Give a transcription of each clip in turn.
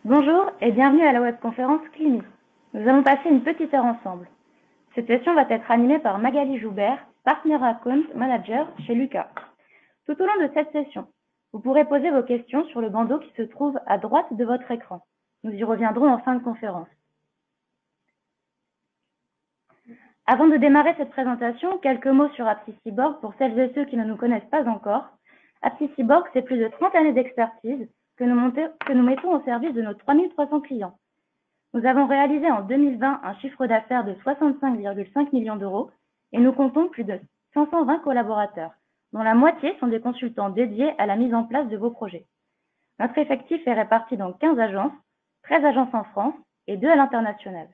Bonjour et bienvenue à la webconférence Climi. Nous allons passer une petite heure ensemble. Cette session va être animée par Magali Joubert, Partner Account Manager chez Lucas. Tout au long de cette session, vous pourrez poser vos questions sur le bandeau qui se trouve à droite de votre écran. Nous y reviendrons en fin de conférence. Avant de démarrer cette présentation, quelques mots sur AppSyCyborg pour celles et ceux qui ne nous connaissent pas encore. AppSyCyborg, c'est plus de 30 années d'expertise que nous mettons au service de nos 3300 clients. Nous avons réalisé en 2020 un chiffre d'affaires de 65,5 millions d'euros et nous comptons plus de 520 collaborateurs, dont la moitié sont des consultants dédiés à la mise en place de vos projets. Notre effectif est réparti dans 15 agences, 13 agences en France et 2 à l'international.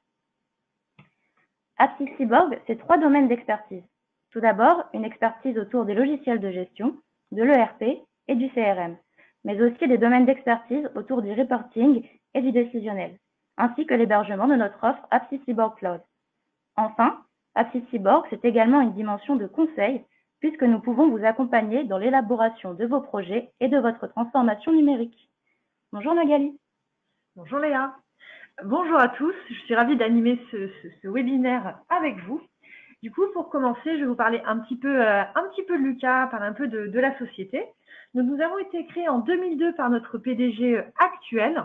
AppSyCyborg, c'est 3 domaines d'expertise. Tout d'abord, une expertise autour des logiciels de gestion, de l'ERP et du CRM, mais aussi des domaines d'expertise autour du reporting et du décisionnel, ainsi que l'hébergement de notre offre AppSyCyborg Cloud. Enfin, AppSyCyborg, c'est également une dimension de conseil, puisque nous pouvons vous accompagner dans l'élaboration de vos projets et de votre transformation numérique. Bonjour Magali. Bonjour Léa. Bonjour à tous, je suis ravie d'animer ce webinaire avec vous. Du coup, pour commencer, je vais vous parler un petit peu de Lucas, parler un peu de la société. Donc, nous avons été créés en 2002 par notre PDG actuel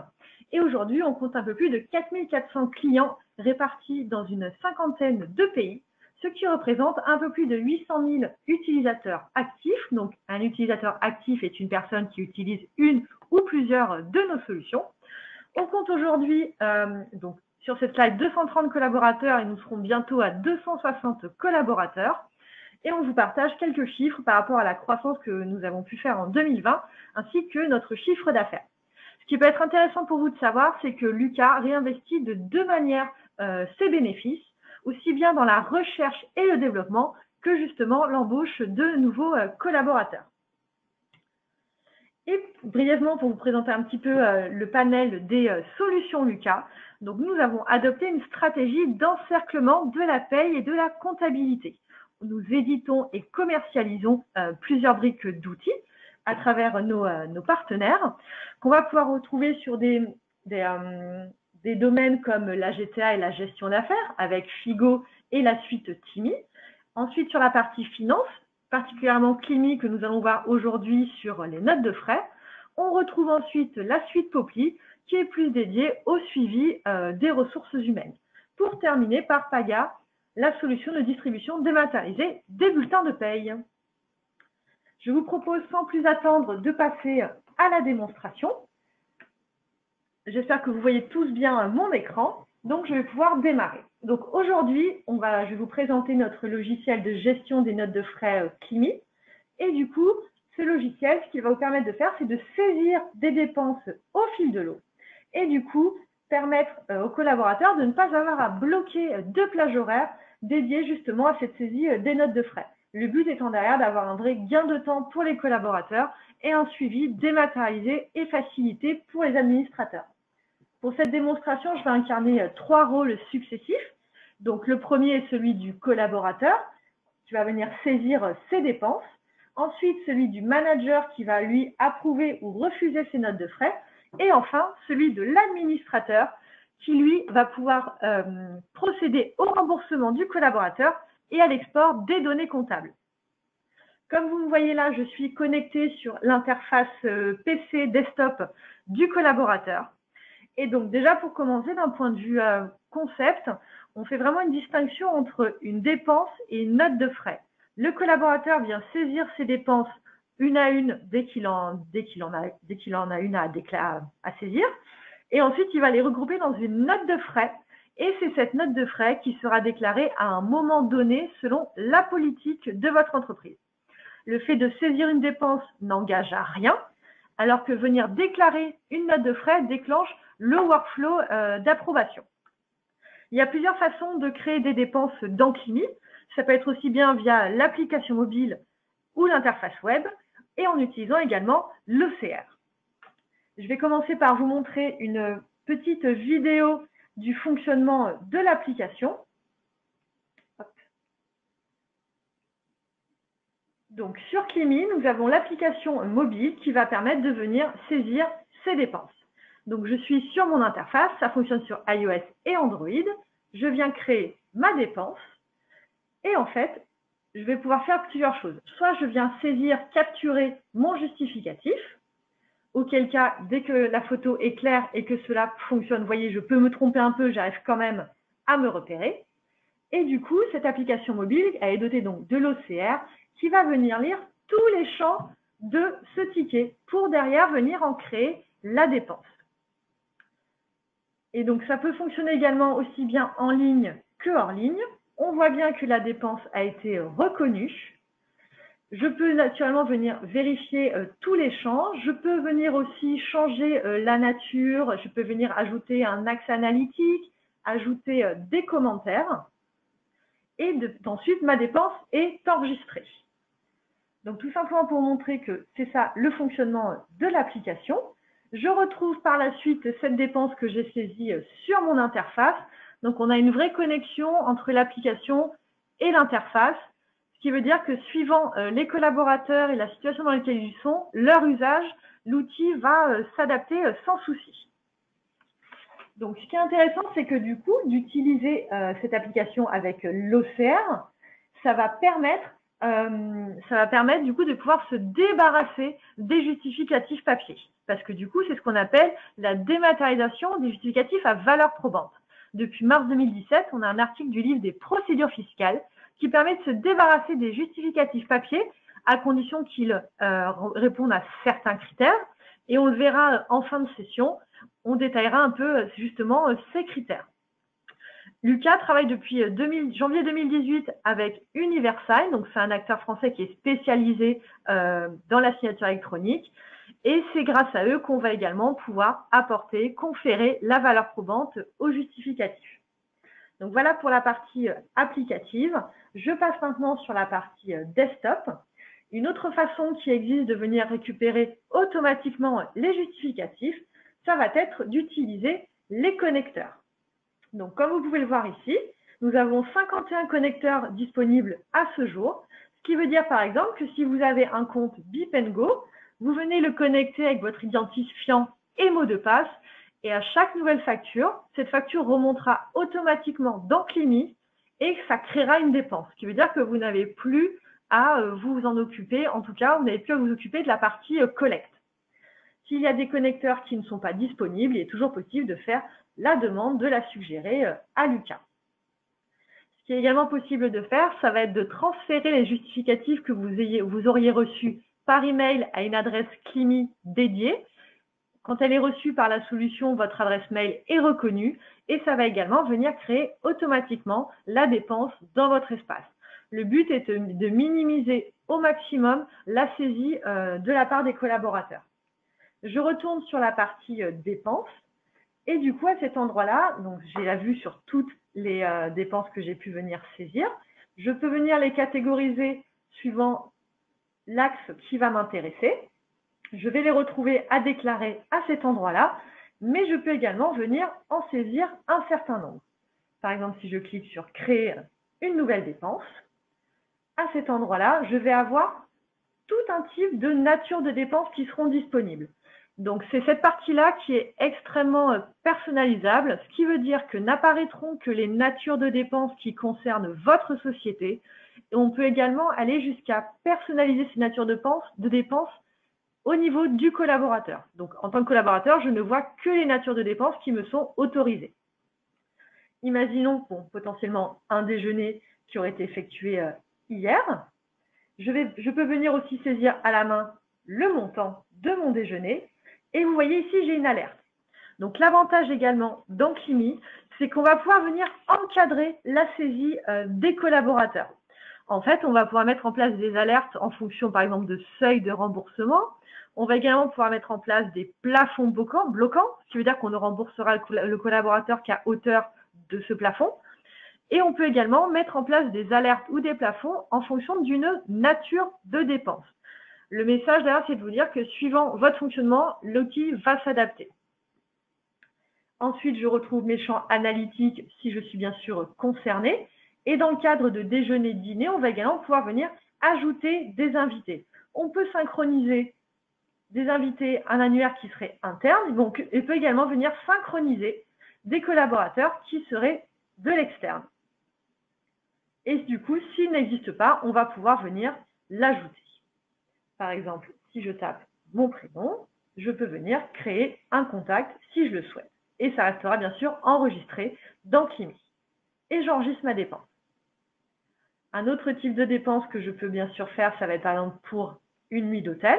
et aujourd'hui, on compte un peu plus de 4400 clients répartis dans une cinquantaine de pays, ce qui représente un peu plus de 800 000 utilisateurs actifs. Donc, un utilisateur actif est une personne qui utilise une ou plusieurs de nos solutions. On compte aujourd'hui, donc sur cette slide, 230 collaborateurs et nous serons bientôt à 260 collaborateurs. Et on vous partage quelques chiffres par rapport à la croissance que nous avons pu faire en 2020, ainsi que notre chiffre d'affaires. Ce qui peut être intéressant pour vous de savoir, c'est que Lucas réinvestit de deux manières ses bénéfices, aussi bien dans la recherche et le développement que justement l'embauche de nouveaux collaborateurs. Et brièvement, pour vous présenter un petit peu le panel des solutions Lucas, donc nous avons adopté une stratégie d'encerclement de la paye et de la comptabilité. Nous éditons et commercialisons plusieurs briques d'outils à travers nos partenaires qu'on va pouvoir retrouver sur des domaines comme la GTA et la gestion d'affaires avec Figo et la suite Timi. Ensuite, sur la partie finance, particulièrement Climi que nous allons voir aujourd'hui sur les notes de frais. On retrouve ensuite la suite Popli qui est plus dédiée au suivi des ressources humaines. Pour terminer par Paga, la solution de distribution dématérialisée des bulletins de paye. Je vous propose sans plus attendre de passer à la démonstration. J'espère que vous voyez tous bien mon écran. Donc, je vais pouvoir démarrer. Donc, aujourd'hui, je vais vous présenter notre logiciel de gestion des notes de frais Climi. Et du coup, ce logiciel, ce qu'il va vous permettre de faire, c'est de saisir des dépenses au fil de l'eau. Et du coup, permettre aux collaborateurs de ne pas avoir à bloquer de plage horaire dédiée justement à cette saisie des notes de frais. Le but étant derrière d'avoir un vrai gain de temps pour les collaborateurs et un suivi dématérialisé et facilité pour les administrateurs. Pour cette démonstration, je vais incarner 3 rôles successifs. Donc, le premier est celui du collaborateur, qui va venir saisir ses dépenses. Ensuite, celui du manager qui va lui approuver ou refuser ses notes de frais. Et enfin, celui de l'administrateur qui lui va pouvoir procéder au remboursement du collaborateur et à l'export des données comptables. Comme vous me voyez là, je suis connectée sur l'interface PC desktop du collaborateur. Et donc déjà pour commencer, d'un point de vue concept, on fait vraiment une distinction entre une dépense et une note de frais. Le collaborateur vient saisir ses dépenses une à une dès qu'il en a une à saisir. Et ensuite, il va les regrouper dans une note de frais. Et c'est cette note de frais qui sera déclarée à un moment donné selon la politique de votre entreprise. Le fait de saisir une dépense n'engage à rien, alors que venir déclarer une note de frais déclenche le workflow d'approbation. Il y a plusieurs façons de créer des dépenses dans Climi. Ça peut être aussi bien via l'application mobile ou l'interface web et en utilisant également l'OCR. Je vais commencer par vous montrer une petite vidéo du fonctionnement de l'application. Donc sur Climi, nous avons l'application mobile qui va permettre de venir saisir ces dépenses. Donc, je suis sur mon interface, ça fonctionne sur iOS et Android. Je viens créer ma dépense et en fait, je vais pouvoir faire plusieurs choses. Soit je viens saisir, capturer mon justificatif, auquel cas, dès que la photo est claire et que cela fonctionne, vous voyez, je peux me tromper un peu, j'arrive quand même à me repérer. Et du coup, cette application mobile, elle est dotée donc de l'OCR qui va venir lire tous les champs de ce ticket pour derrière venir en créer la dépense. Et donc, ça peut fonctionner également aussi bien en ligne que hors ligne. On voit bien que la dépense a été reconnue. Je peux naturellement venir vérifier tous les champs. Je peux venir aussi changer la nature. Je peux venir ajouter un axe analytique, ajouter des commentaires. Et ensuite, ma dépense est enregistrée. Donc, tout simplement pour montrer que c'est ça le fonctionnement de l'application. Je retrouve par la suite cette dépense que j'ai saisie sur mon interface. Donc, on a une vraie connexion entre l'application et l'interface, ce qui veut dire que suivant les collaborateurs et la situation dans laquelle ils sont, leur usage, l'outil va s'adapter sans souci. Donc, ce qui est intéressant, c'est que du coup, d'utiliser cette application avec l'OCR, ça va permettre du coup de pouvoir se débarrasser des justificatifs papier. Parce que du coup, c'est ce qu'on appelle la dématérialisation des justificatifs à valeur probante. Depuis mars 2017, on a un article du livre des procédures fiscales qui permet de se débarrasser des justificatifs papier à condition qu'ils répondent à certains critères. Et on le verra en fin de session, on détaillera un peu justement ces critères. Lucas travaille depuis janvier 2018 avec Universign, donc c'est un acteur français qui est spécialisé dans la signature électronique. Et c'est grâce à eux qu'on va également pouvoir apporter, conférer la valeur probante au justificatif. Donc voilà pour la partie applicative. Je passe maintenant sur la partie desktop. Une autre façon qui existe de venir récupérer automatiquement les justificatifs, ça va être d'utiliser les connecteurs. Donc comme vous pouvez le voir ici, nous avons 51 connecteurs disponibles à ce jour, ce qui veut dire par exemple que si vous avez un compte Beep & Go, vous venez le connecter avec votre identifiant et mot de passe, et à chaque nouvelle facture, cette facture remontera automatiquement dans Climi et ça créera une dépense, ce qui veut dire que vous n'avez plus à vous en occuper, en tout cas, vous n'avez plus à vous occuper de la partie collecte. S'il y a des connecteurs qui ne sont pas disponibles, il est toujours possible de faire la demande, de la suggérer à Lucas. Ce qui est également possible de faire, ça va être de transférer les justificatifs que vous auriez reçus par email à une adresse Climi dédiée. Quand elle est reçue par la solution, votre adresse mail est reconnue et ça va également venir créer automatiquement la dépense dans votre espace. Le but est de minimiser au maximum la saisie de la part des collaborateurs. Je retourne sur la partie dépenses et du coup à cet endroit-là, donc j'ai la vue sur toutes les dépenses que j'ai pu venir saisir. Je peux venir les catégoriser suivant l'axe qui va m'intéresser. Je vais les retrouver à déclarer à cet endroit-là, mais je peux également venir en saisir un certain nombre. Par exemple, si je clique sur « Créer une nouvelle dépense », à cet endroit-là, je vais avoir tout un type de nature de dépenses qui seront disponibles. Donc, c'est cette partie-là qui est extrêmement personnalisable, ce qui veut dire que n'apparaîtront que les natures de dépenses qui concernent votre société. Et on peut également aller jusqu'à personnaliser ces natures de dépenses au niveau du collaborateur. Donc, en tant que collaborateur, je ne vois que les natures de dépenses qui me sont autorisées. Imaginons potentiellement un déjeuner qui aurait été effectué hier. Je peux venir aussi saisir à la main le montant de mon déjeuner. Et vous voyez ici, j'ai une alerte. Donc, l'avantage également dans Climi, c'est qu'on va pouvoir venir encadrer la saisie des collaborateurs. En fait, on va pouvoir mettre en place des alertes en fonction, par exemple, de seuil de remboursement. On va également pouvoir mettre en place des plafonds bloquants, ce qui veut dire qu'on ne remboursera le collaborateur qu'à hauteur de ce plafond. Et on peut également mettre en place des alertes ou des plafonds en fonction d'une nature de dépense. Le message d'ailleurs, c'est de vous dire que suivant votre fonctionnement, l'outil va s'adapter. Ensuite, je retrouve mes champs analytiques si je suis bien sûr concernée. Et dans le cadre de déjeuner-dîner, on va également pouvoir venir ajouter des invités. On peut synchroniser des invités, un annuaire qui serait interne, donc il peut également venir synchroniser des collaborateurs qui seraient de l'externe. Et du coup, s'il n'existe pas, on va pouvoir venir l'ajouter. Par exemple, si je tape mon prénom, je peux venir créer un contact si je le souhaite. Et ça restera bien sûr enregistré dans Kimi. Et j'enregistre ma dépense. Un autre type de dépense que je peux bien sûr faire, ça va être par exemple pour une nuit d'hôtel.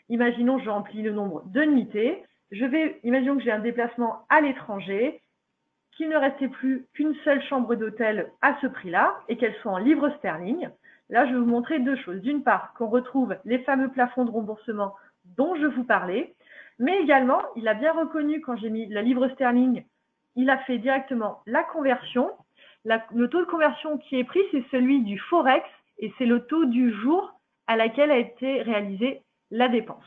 Imaginons que je remplis le nombre de nuitées. Imaginons que j'ai un déplacement à l'étranger, qu'il ne restait plus qu'une seule chambre d'hôtel à ce prix-là et qu'elle soit en livres sterling. Là, je vais vous montrer deux choses. D'une part, qu'on retrouve les fameux plafonds de remboursement dont je vous parlais, mais également, il a bien reconnu quand j'ai mis la livre sterling, il a fait directement la conversion. Le taux de conversion qui est pris, c'est celui du Forex et c'est le taux du jour à laquelle a été réalisée la dépense.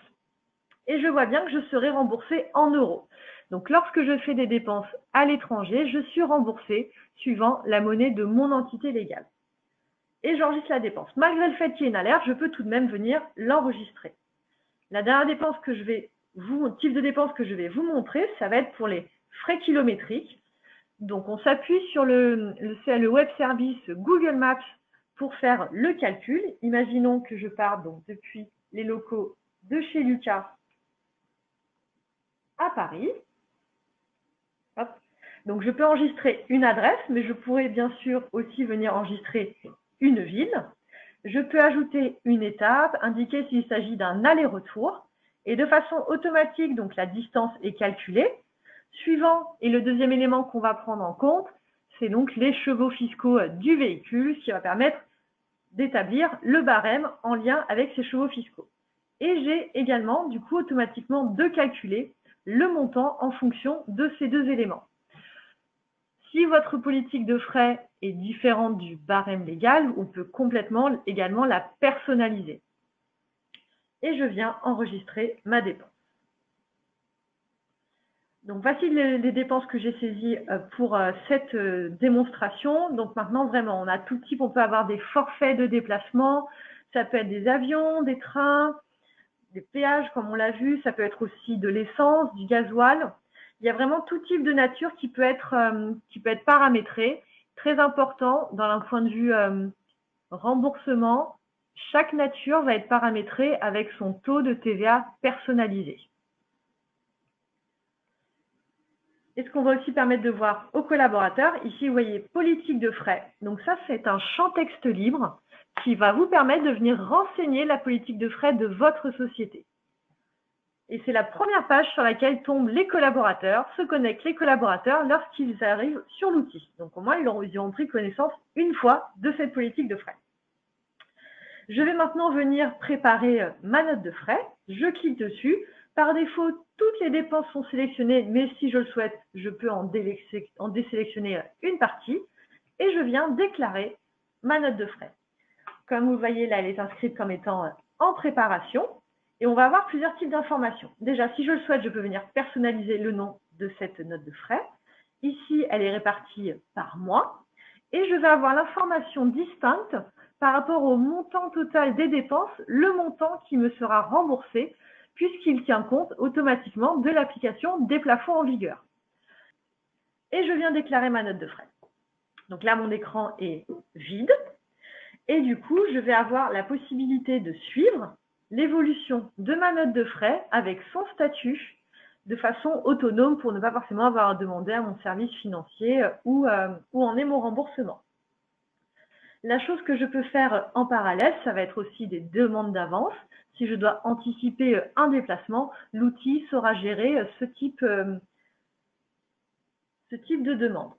Et je vois bien que je serai remboursée en euros. Donc, lorsque je fais des dépenses à l'étranger, je suis remboursée suivant la monnaie de mon entité légale. Et j'enregistre la dépense. Malgré le fait qu'il y ait une alerte, je peux tout de même venir l'enregistrer. La dernière dépense type de dépense que je vais vous montrer, ça va être pour les frais kilométriques. Donc, on s'appuie sur le web service Google Maps pour faire le calcul. Imaginons que je pars donc depuis les locaux de chez Lucas à Paris. Hop. Donc, je peux enregistrer une adresse, mais je pourrais bien sûr aussi venir enregistrer une ville. Je peux ajouter une étape, indiquer s'il s'agit d'un aller-retour. Et de façon automatique, donc la distance est calculée. Suivant, et le deuxième élément qu'on va prendre en compte, c'est donc les chevaux fiscaux du véhicule, ce qui va permettre d'établir le barème en lien avec ces chevaux fiscaux. Et j'ai également, du coup, automatiquement de calculer le montant en fonction de ces deux éléments. Si votre politique de frais est différente du barème légal, on peut complètement également la personnaliser. Et je viens enregistrer ma dépense. Donc, voici les dépenses que j'ai saisies pour cette démonstration. Donc, maintenant, vraiment, on a tout type. On peut avoir des forfaits de déplacement. Ça peut être des avions, des trains, des péages, comme on l'a vu. Ça peut être aussi de l'essence, du gasoil. Il y a vraiment tout type de nature qui peut être paramétré. Très important, d'un point de vue remboursement, chaque nature va être paramétrée avec son taux de TVA personnalisé. Et ce qu'on va aussi permettre de voir aux collaborateurs, ici vous voyez politique de frais. Donc ça, c'est un champ texte libre qui va vous permettre de venir renseigner la politique de frais de votre société. Et c'est la première page sur laquelle tombent les collaborateurs, se connectent les collaborateurs lorsqu'ils arrivent sur l'outil. Donc au moins, ils auront pris connaissance une fois de cette politique de frais. Je vais maintenant venir préparer ma note de frais. Je clique dessus. Par défaut, toutes les dépenses sont sélectionnées, mais si je le souhaite, je peux en désélectionner une partie. Et je viens déclarer ma note de frais. Comme vous le voyez, là, elle est inscrite comme étant en préparation. Et on va avoir plusieurs types d'informations. Déjà, si je le souhaite, je peux venir personnaliser le nom de cette note de frais. Ici, elle est répartie par mois. Et je vais avoir l'information distincte par rapport au montant total des dépenses, le montant qui me sera remboursé, puisqu'il tient compte automatiquement de l'application des plafonds en vigueur. Et je viens déclarer ma note de frais. Donc là, mon écran est vide. Et du coup, je vais avoir la possibilité de suivre l'évolution de ma note de frais avec son statut de façon autonome pour ne pas forcément avoir à demander à mon service financier où en est mon remboursement. La chose que je peux faire en parallèle, ça va être aussi des demandes d'avance. Si je dois anticiper un déplacement, l'outil saura gérer ce type de demande.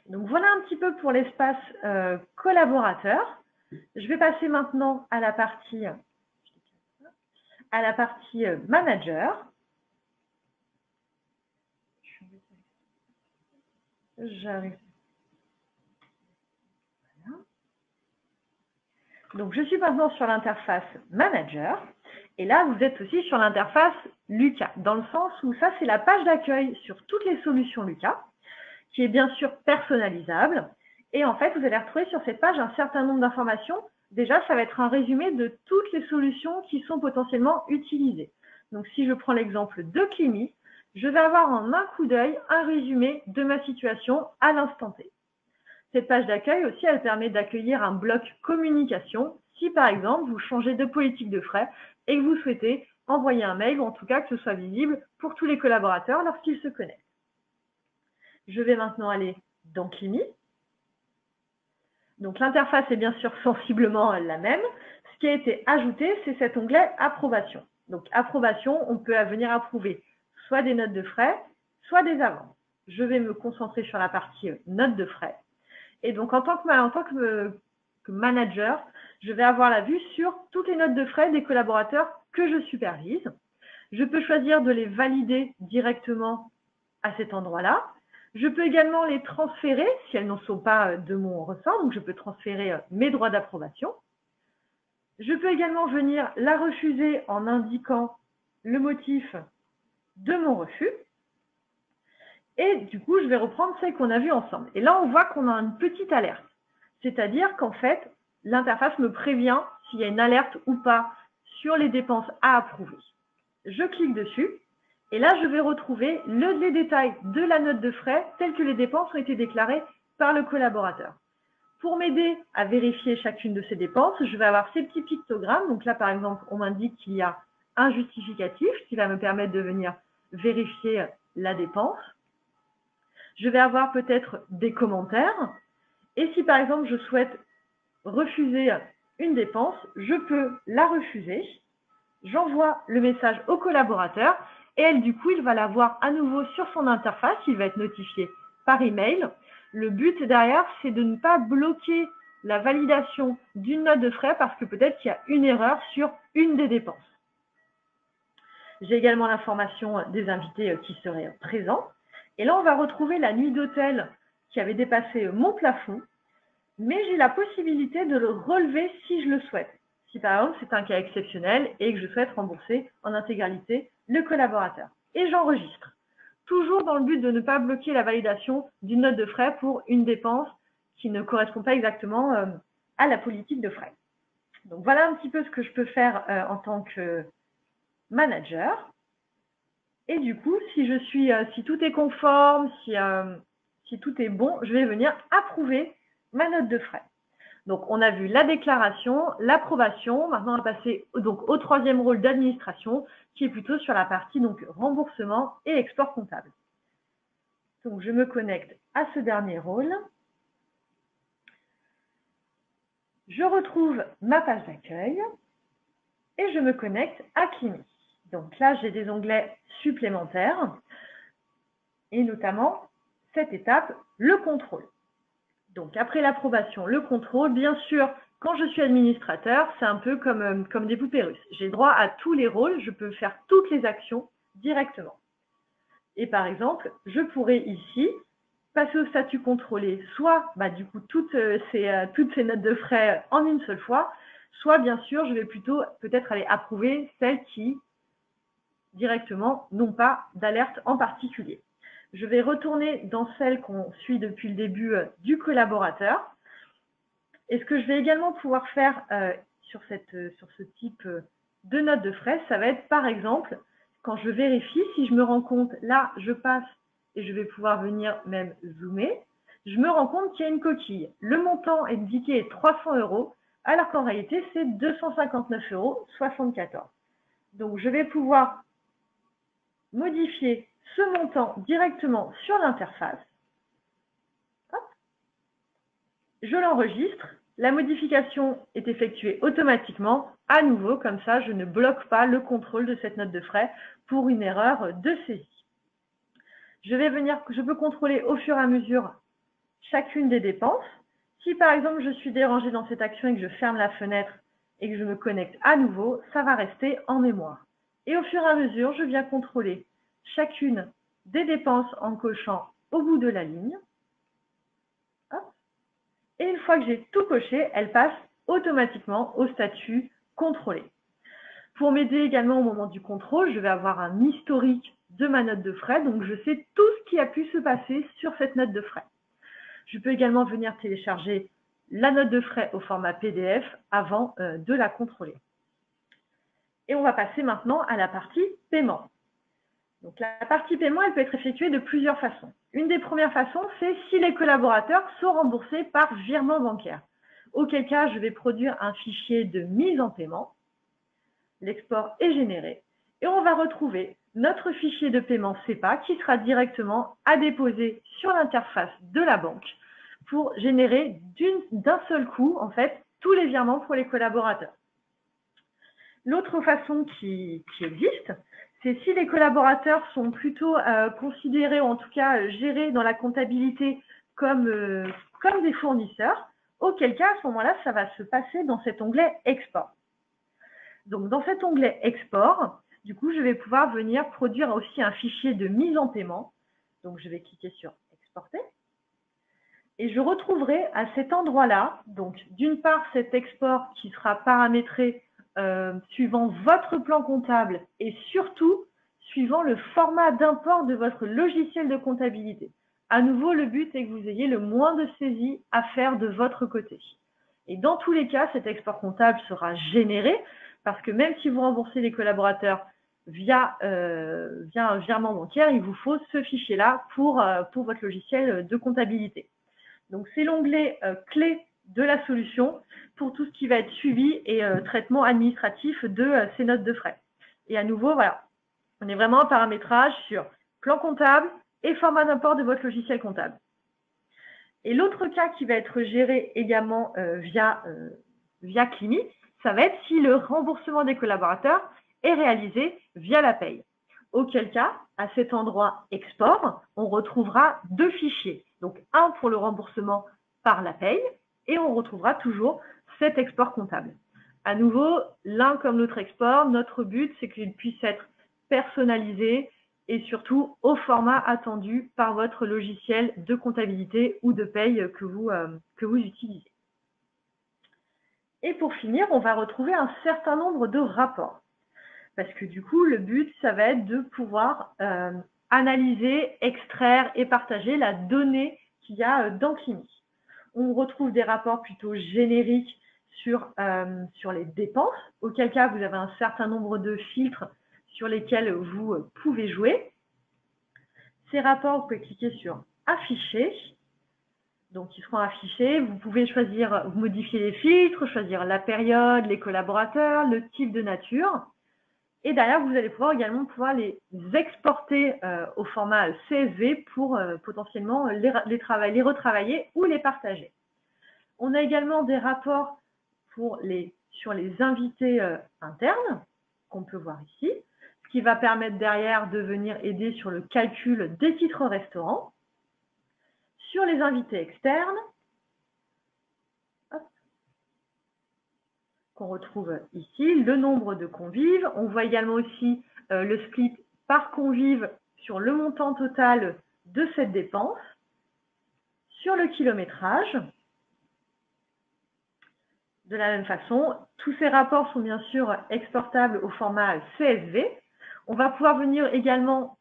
Donc voilà un petit peu pour l'espace collaborateur. Je vais passer maintenant à la partie manager. J'arrive. Voilà. Donc je suis maintenant sur l'interface manager. Et là, vous êtes aussi sur l'interface Lucas, dans le sens où ça, c'est la page d'accueil sur toutes les solutions Lucas, qui est bien sûr personnalisable. Et en fait, vous allez retrouver sur cette page un certain nombre d'informations Déjà, ça va être un résumé de toutes les solutions qui sont potentiellement utilisées. Donc, si je prends l'exemple de Climi, je vais avoir en un coup d'œil un résumé de ma situation à l'instant T. Cette page d'accueil aussi, elle permet d'accueillir un bloc communication si par exemple vous changez de politique de frais et que vous souhaitez envoyer un mail ou en tout cas que ce soit visible pour tous les collaborateurs lorsqu'ils se connectent. Je vais maintenant aller dans Climi. Donc l'interface est bien sûr sensiblement la même. Ce qui a été ajouté, c'est cet onglet approbation. Donc approbation, on peut venir approuver soit des notes de frais, soit des avances. Je vais me concentrer sur la partie notes de frais. Et donc en tant que manager, je vais avoir la vue sur toutes les notes de frais des collaborateurs que je supervise. Je peux choisir de les valider directement à cet endroit-là. Je peux également les transférer si elles ne sont pas de mon ressort, donc je peux transférer mes droits d'approbation. Je peux également venir la refuser en indiquant le motif de mon refus. Et du coup, je vais reprendre celle qu'on a vue ensemble. Et là, on voit qu'on a une petite alerte. C'est-à-dire qu'en fait, l'interface me prévient s'il y a une alerte ou pas sur les dépenses à approuver. Je clique dessus. Et là, je vais retrouver les détails de la note de frais telles que les dépenses ont été déclarées par le collaborateur. Pour m'aider à vérifier chacune de ces dépenses, je vais avoir ces petits pictogrammes. Donc là, par exemple, on m'indique qu'il y a un justificatif qui va me permettre de venir vérifier la dépense. Je vais avoir peut-être des commentaires. Et si, par exemple, je souhaite refuser une dépense, je peux la refuser. J'envoie le message au collaborateur. Et elle, du coup, il va la voir à nouveau sur son interface. Il va être notifié par email. Le but derrière, c'est de ne pas bloquer la validation d'une note de frais parce que peut-être qu'il y a une erreur sur une des dépenses. J'ai également l'information des invités qui seraient présents. Et là, on va retrouver la nuit d'hôtel qui avait dépassé mon plafond. Mais j'ai la possibilité de le relever si je le souhaite. Si par exemple, c'est un cas exceptionnel et que je souhaite rembourser en intégralité le collaborateur. Et j'enregistre. Toujours dans le but de ne pas bloquer la validation d'une note de frais pour une dépense qui ne correspond pas exactement à la politique de frais. Donc voilà un petit peu ce que je peux faire en tant que manager. Et du coup, si tout est conforme, si tout est bon, je vais venir approuver ma note de frais. Donc, on a vu la déclaration, l'approbation. Maintenant, on va passer donc au troisième rôle d'administration, qui est plutôt sur la partie donc remboursement et export comptable. Donc, je me connecte à ce dernier rôle. Je retrouve ma page d'accueil et je me connecte à Climi. Donc là, j'ai des onglets supplémentaires et notamment cette étape, le contrôle. Donc, après l'approbation, le contrôle, bien sûr, quand je suis administrateur, c'est un peu comme des poupées russes. J'ai droit à tous les rôles, je peux faire toutes les actions directement. Et par exemple, je pourrais ici passer au statut contrôlé, soit du coup toutes ces notes de frais en une seule fois, soit bien sûr, je vais plutôt peut-être aller approuver celles qui directement n'ont pas d'alerte en particulier. Je vais retourner dans celle qu'on suit depuis le début du collaborateur. Et ce que je vais également pouvoir faire sur ce type de note de frais, ça va être par exemple, quand je vérifie, si je me rends compte, là, je passe et je vais pouvoir venir même zoomer, je me rends compte qu'il y a une coquille. Le montant indiqué est 300 €, alors qu'en réalité, c'est 259,74 €. Donc, je vais pouvoir modifier ce montant directement sur l'interface. Je l'enregistre. La modification est effectuée automatiquement. À nouveau, comme ça, je ne bloque pas le contrôle de cette note de frais pour une erreur de saisie. Je peux contrôler au fur et à mesure chacune des dépenses. Si par exemple, je suis dérangée dans cette action et que je ferme la fenêtre et que je me connecte à nouveau, ça va rester en mémoire. Et au fur et à mesure, je viens contrôler chacune des dépenses en cochant au bout de la ligne. Hop. Et une fois que j'ai tout coché, elle passe automatiquement au statut contrôlé. Pour m'aider également au moment du contrôle, je vais avoir un historique de ma note de frais, donc je sais tout ce qui a pu se passer sur cette note de frais. Je peux également venir télécharger la note de frais au format PDF avant de la contrôler. Et on va passer maintenant à la partie paiement. Donc, la partie paiement, elle peut être effectuée de plusieurs façons. Une des premières façons, c'est si les collaborateurs sont remboursés par virement bancaire. Auquel cas, je vais produire un fichier de mise en paiement. L'export est généré. Et on va retrouver notre fichier de paiement SEPA qui sera directement à déposer sur l'interface de la banque pour générer d'un seul coup, en fait, tous les virements pour les collaborateurs. L'autre façon qui existe, c'est si les collaborateurs sont plutôt considérés, ou en tout cas gérés dans la comptabilité comme des fournisseurs, auquel cas, à ce moment-là, ça va se passer dans cet onglet « Export ». Donc, dans cet onglet « Export », du coup, je vais pouvoir venir produire aussi un fichier de mise en paiement. Donc, je vais cliquer sur « Exporter ». Et je retrouverai à cet endroit-là, donc d'une part cet export qui sera paramétré suivant votre plan comptable et surtout suivant le format d'import de votre logiciel de comptabilité. À nouveau, le but est que vous ayez le moins de saisie à faire de votre côté. Et dans tous les cas, cet export comptable sera généré parce que même si vous remboursez les collaborateurs via un virement bancaire, il vous faut ce fichier-là pour votre logiciel de comptabilité. Donc, c'est l'onglet clé de la solution pour tout ce qui va être suivi et traitement administratif de ces notes de frais. Et à nouveau, voilà, on est vraiment en paramétrage sur plan comptable et format d'import de votre logiciel comptable. Et l'autre cas qui va être géré également via Climi, ça va être si le remboursement des collaborateurs est réalisé via la paye. Auquel cas, à cet endroit export, on retrouvera deux fichiers. Donc, un pour le remboursement par la paye et on retrouvera toujours cet export comptable. À nouveau, l'un comme l'autre export, notre but, c'est qu'il puisse être personnalisé et surtout au format attendu par votre logiciel de comptabilité ou de paye que vous utilisez. Et pour finir, on va retrouver un certain nombre de rapports. Parce que du coup, le but, ça va être de pouvoir analyser, extraire et partager la donnée qu'il y a dans Climi. On retrouve des rapports plutôt génériques sur les dépenses, auquel cas vous avez un certain nombre de filtres sur lesquels vous pouvez jouer. Ces rapports, vous pouvez cliquer sur « Afficher ». Donc, ils seront affichés. Vous pouvez choisir, modifier les filtres, choisir la période, les collaborateurs, le type de nature. Et derrière, vous allez pouvoir également les exporter au format CSV pour potentiellement les retravailler ou les partager. On a également des rapports sur les invités internes, qu'on peut voir ici, ce qui va permettre derrière de venir aider sur le calcul des titres restaurants. Sur les invités externes, qu'on retrouve ici, le nombre de convives. On voit également aussi le split par convive sur le montant total de cette dépense. Sur le kilométrage, de la même façon, tous ces rapports sont bien sûr exportables au format CSV. On va pouvoir venir également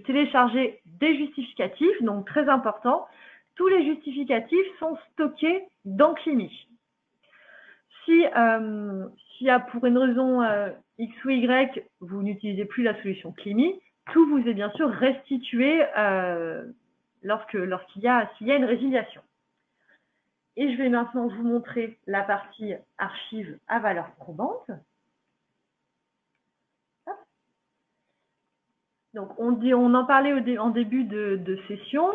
télécharger des justificatifs, donc très important. Tous les justificatifs sont stockés dans Climi. Si pour une raison X ou Y, vous n'utilisez plus la solution Climi, tout vous est bien sûr restitué s'il y a une résiliation. Et je vais maintenant vous montrer la partie archives à valeur probante. Donc, on en parlait en début de session.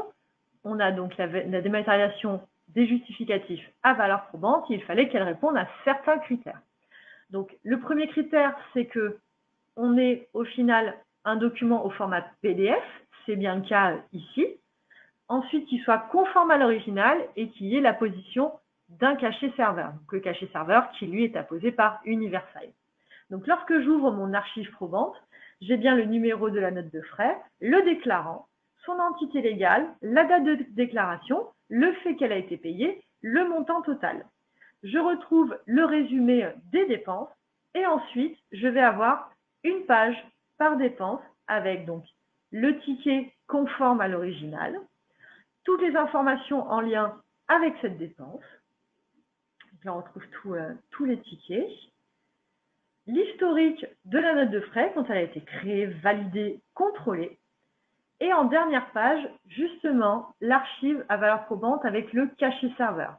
On a donc la dématérialisation des justificatifs à valeur probante. Il fallait qu'elle réponde à certains critères. Donc, le premier critère, c'est qu'on ait au final un document au format PDF. C'est bien le cas ici. Ensuite, qu'il soit conforme à l'original et qu'il y ait la position d'un cachet serveur. Donc, le cachet serveur qui, lui, est apposé par Universal. Donc, lorsque j'ouvre mon archive probante, j'ai bien le numéro de la note de frais, le déclarant, son entité légale, la date de déclaration, le fait qu'elle a été payée, le montant total. Je retrouve le résumé des dépenses et ensuite, je vais avoir une page par dépense avec donc le ticket conforme à l'original, toutes les informations en lien avec cette dépense, Donc là, on retrouve tous les tickets. L'historique de la note de frais quand elle a été créée, validée, contrôlée. Et en dernière page, justement, l'archive à valeur probante avec le cachet serveur.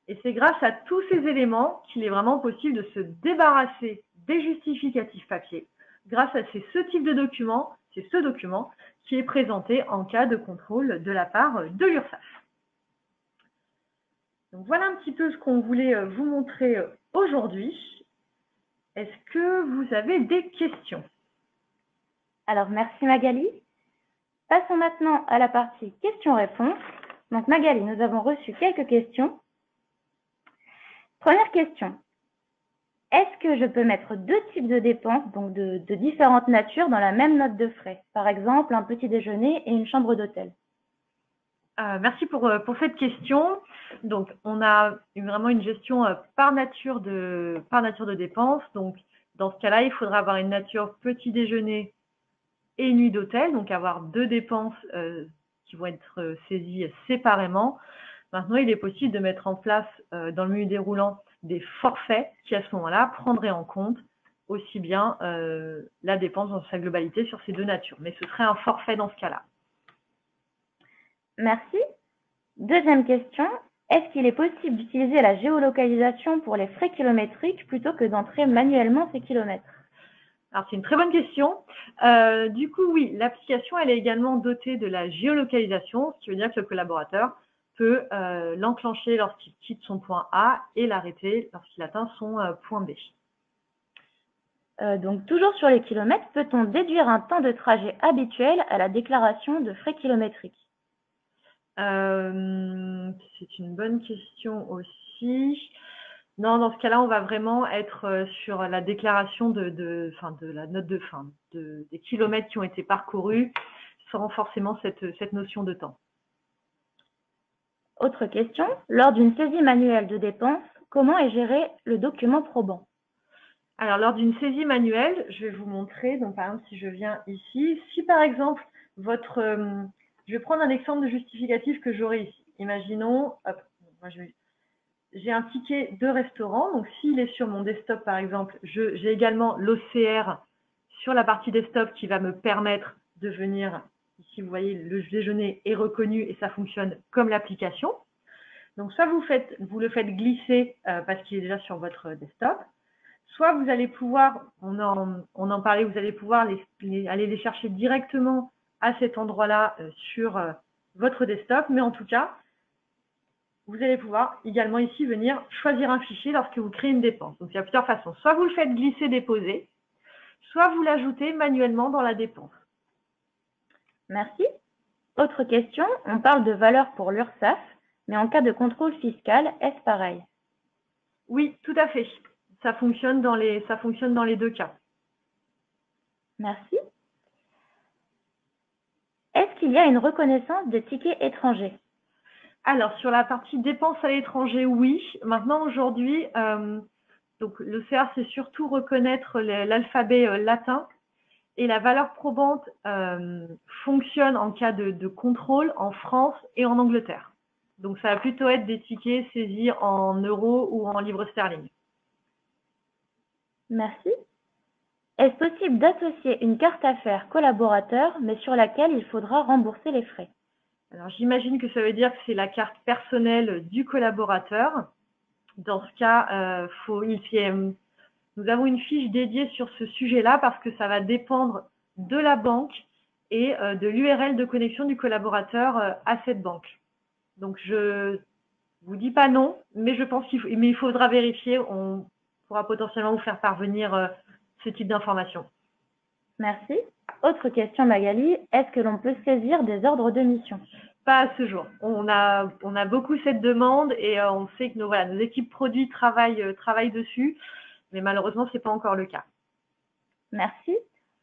Et c'est grâce à tous ces éléments qu'il est vraiment possible de se débarrasser des justificatifs papier grâce à ce type de document, c'est ce document qui est présenté en cas de contrôle de la part de l'URSSAF. Donc voilà un petit peu ce qu'on voulait vous montrer aujourd'hui. Est-ce que vous avez des questions? Alors, merci Magali. Passons maintenant à la partie questions-réponses. Donc Magali, nous avons reçu quelques questions. Première question. Est-ce que je peux mettre deux types de dépenses, donc de différentes natures, dans la même note de frais? Par exemple, un petit déjeuner et une chambre d'hôtel. Merci pour cette question. Donc, on a vraiment une gestion par nature de dépenses. Donc, dans ce cas-là, il faudra avoir une nature petit déjeuner et nuit d'hôtel, donc avoir deux dépenses qui vont être saisies séparément. Maintenant, il est possible de mettre en place dans le menu déroulant des forfaits qui, à ce moment-là, prendraient en compte aussi bien la dépense dans sa globalité sur ces deux natures. Mais ce serait un forfait dans ce cas-là. Merci. Deuxième question. Est-ce qu'il est possible d'utiliser la géolocalisation pour les frais kilométriques plutôt que d'entrer manuellement ces kilomètres? Alors, c'est une très bonne question. Du coup, oui, l'application, elle est également dotée de la géolocalisation, ce qui veut dire que le collaborateur peut l'enclencher lorsqu'il quitte son point A et l'arrêter lorsqu'il atteint son point B. Donc, toujours sur les kilomètres, peut-on déduire un temps de trajet habituel à la déclaration de frais kilométriques? C'est une bonne question aussi. Non, dans ce cas-là, on va vraiment être sur la déclaration de la note de fin, des kilomètres qui ont été parcourus, sans forcément cette notion de temps. Autre question, lors d'une saisie manuelle de dépenses, comment est géré le document probant? Alors, lors d'une saisie manuelle, je vais vous montrer, donc par exemple, si je viens ici, si par exemple, je vais prendre un exemple de justificatif que j'aurai ici. Imaginons, hop, moi j'ai un ticket de restaurant, donc s'il est sur mon desktop par exemple, j'ai également l'OCR sur la partie desktop qui va me permettre de venir, ici vous voyez le déjeuner est reconnu et ça fonctionne comme l'application. Donc soit vous le faites glisser parce qu'il est déjà sur votre desktop, soit vous allez pouvoir, on en parlait, vous allez pouvoir aller les chercher directement à cet endroit-là sur votre desktop, mais en tout cas, vous allez pouvoir également ici venir choisir un fichier lorsque vous créez une dépense. Donc, il y a plusieurs façons. Soit vous le faites glisser-déposer, soit vous l'ajoutez manuellement dans la dépense. Merci. Autre question, on parle de valeur pour l'URSSAF, mais en cas de contrôle fiscal, est-ce pareil? Oui, tout à fait. Ça fonctionne dans les deux cas. Merci. Est-ce qu'il y a une reconnaissance des tickets étrangers? Alors, sur la partie dépenses à l'étranger, oui. Maintenant, aujourd'hui, donc l'OCR, c'est surtout reconnaître l'alphabet latin et la valeur probante fonctionne en cas de contrôle en France et en Angleterre. Donc, ça va plutôt être des tickets saisis en euros ou en livres sterling. Merci. Est-ce possible d'associer une carte affaires collaborateur, mais sur laquelle il faudra rembourser les frais? Alors, j'imagine que ça veut dire que c'est la carte personnelle du collaborateur. Dans ce cas, nous avons une fiche dédiée sur ce sujet-là parce que ça va dépendre de la banque et de l'URL de connexion du collaborateur à cette banque. Donc, je vous dis pas non, mais je pense il faudra vérifier. On pourra potentiellement vous faire parvenir ce type d'informations. Merci. Autre question, Magali. Est-ce que l'on peut saisir des ordres de mission? Pas à ce jour. On a beaucoup cette demande et on sait que nos équipes produits travaillent dessus, mais malheureusement, ce n'est pas encore le cas. Merci.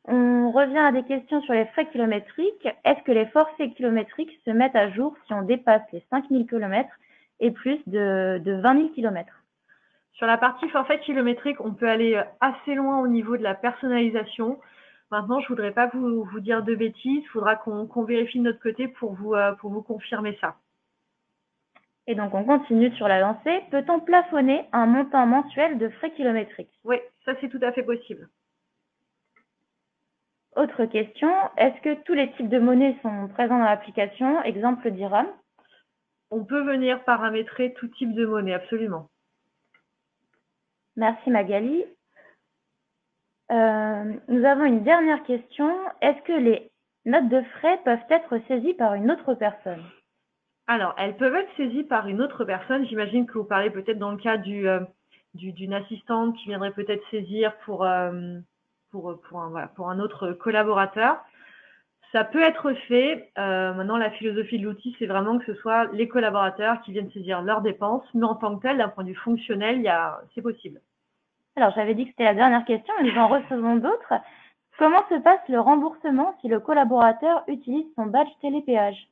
On revient à des questions sur les frais kilométriques. Est-ce que les forfaits kilométriques se mettent à jour si on dépasse les 5000 km et plus de 20 000 km? Sur la partie forfait kilométrique, on peut aller assez loin au niveau de la personnalisation. Maintenant, je ne voudrais pas vous dire de bêtises. Il faudra qu'on vérifie de notre côté pour vous confirmer ça. Et donc, on continue sur la lancée. Peut-on plafonner un montant mensuel de frais kilométriques? Oui, ça c'est tout à fait possible. Autre question, est-ce que tous les types de monnaies sont présents dans l'application? Exemple dirham. On peut venir paramétrer tout type de monnaie, absolument. Merci Magali. Nous avons une dernière question. Est-ce que les notes de frais peuvent être saisies par une autre personne? Alors, elles peuvent être saisies par une autre personne. J'imagine que vous parlez peut-être dans le cas d'une assistante qui viendrait peut-être saisir pour un autre collaborateur. Ça peut être fait. Maintenant, la philosophie de l'outil, c'est vraiment que ce soit les collaborateurs qui viennent saisir leurs dépenses. Mais en tant que tel, d'un point de vue fonctionnel, c'est possible. Alors, j'avais dit que c'était la dernière question, mais nous en recevons d'autres. Comment se passe le remboursement si le collaborateur utilise son badge télépéage?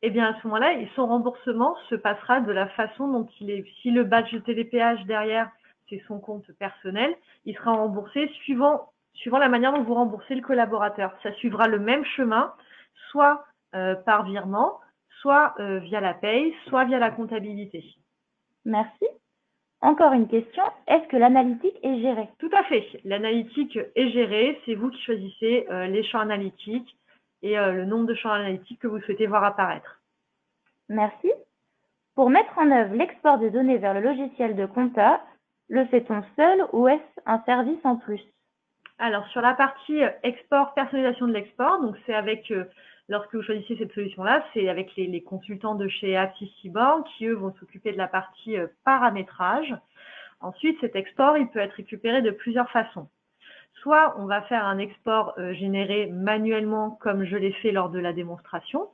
Eh bien, à ce moment-là, son remboursement se passera de la façon dont il est. Si le badge de télépéage derrière, c'est son compte personnel, il sera remboursé suivant la manière dont vous remboursez le collaborateur. Ça suivra le même chemin, soit par virement, soit via la paye, soit via la comptabilité. Merci. Encore une question, est-ce que l'analytique est gérée? Tout à fait. L'analytique est gérée, c'est vous qui choisissez les champs analytiques et le nombre de champs analytiques que vous souhaitez voir apparaître. Merci. Pour mettre en œuvre l'export des données vers le logiciel de compta, le fait-on seul ou est-ce un service en plus? Alors, sur la partie export, personnalisation de l'export, donc c'est avec, lorsque vous choisissez cette solution-là, c'est avec les consultants de chez AppSyBorg qui, eux, vont s'occuper de la partie paramétrage. Ensuite, cet export, il peut être récupéré de plusieurs façons. Soit on va faire un export généré manuellement comme je l'ai fait lors de la démonstration,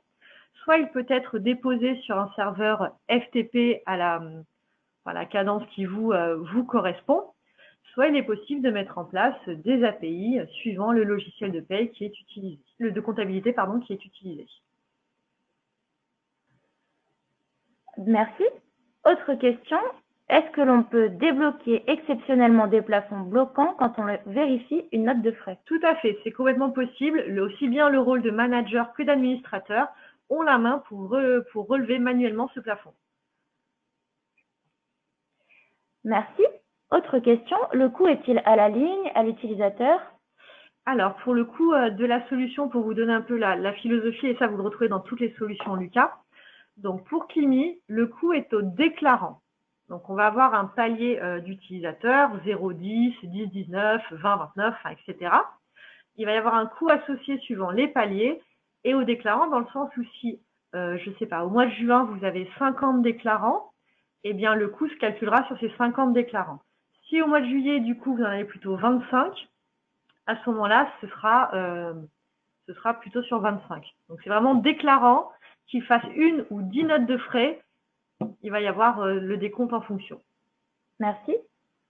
soit il peut être déposé sur un serveur FTP à la cadence qui vous correspond, soit il est possible de mettre en place des API suivant le logiciel de paye qui est utilisé, de comptabilité pardon, qui est utilisé. Merci. Autre question, est-ce que l'on peut débloquer exceptionnellement des plafonds bloquants quand on vérifie une note de frais? Tout à fait, c'est complètement possible. Aussi bien le rôle de manager que d'administrateur ont la main pour relever manuellement ce plafond. Merci. Autre question, le coût est-il à la ligne, à l'utilisateur? Alors, pour le coût de la solution, pour vous donner un peu la philosophie, et ça vous le retrouvez dans toutes les solutions Lucas. Donc, pour Climi, le coût est au déclarant. Donc, on va avoir un palier d'utilisateurs, 0, 10, 10, 19, 20, 29, etc. Il va y avoir un coût associé suivant les paliers et au déclarant, dans le sens où si, je ne sais pas, au mois de juin, vous avez 50 déclarants, eh bien, le coût se calculera sur ces 50 déclarants. Si au mois de juillet, du coup, vous en avez plutôt 25, à ce moment-là, ce sera plutôt sur 25. Donc, c'est vraiment déclarant, qu'il fasse 1 ou 10 notes de frais, il va y avoir le décompte en fonction. Merci.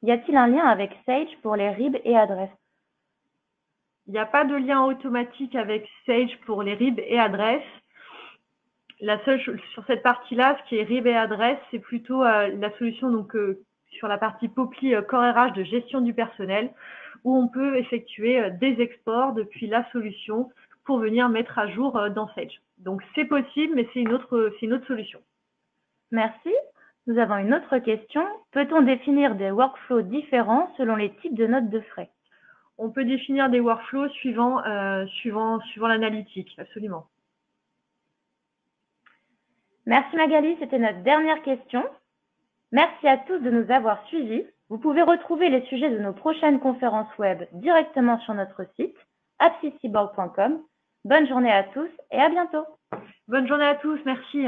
Y a-t-il un lien avec Sage pour les RIB et adresses? Il n'y a pas de lien automatique avec Sage pour les RIB et adresses. La seule sur cette partie-là, ce qui est RIB et adresse, c'est plutôt la solution donc sur la partie Poply Core RH de gestion du personnel, où on peut effectuer des exports depuis la solution pour venir mettre à jour dans Sage. Donc c'est possible, mais c'est une autre solution. Merci. Nous avons une autre question. Peut-on définir des workflows différents selon les types de notes de frais? On peut définir des workflows suivant l'analytique, absolument. Merci Magali, c'était notre dernière question. Merci à tous de nous avoir suivis. Vous pouvez retrouver les sujets de nos prochaines conférences web directement sur notre site appsycyborg.com. Bonne journée à tous et à bientôt. Bonne journée à tous, merci.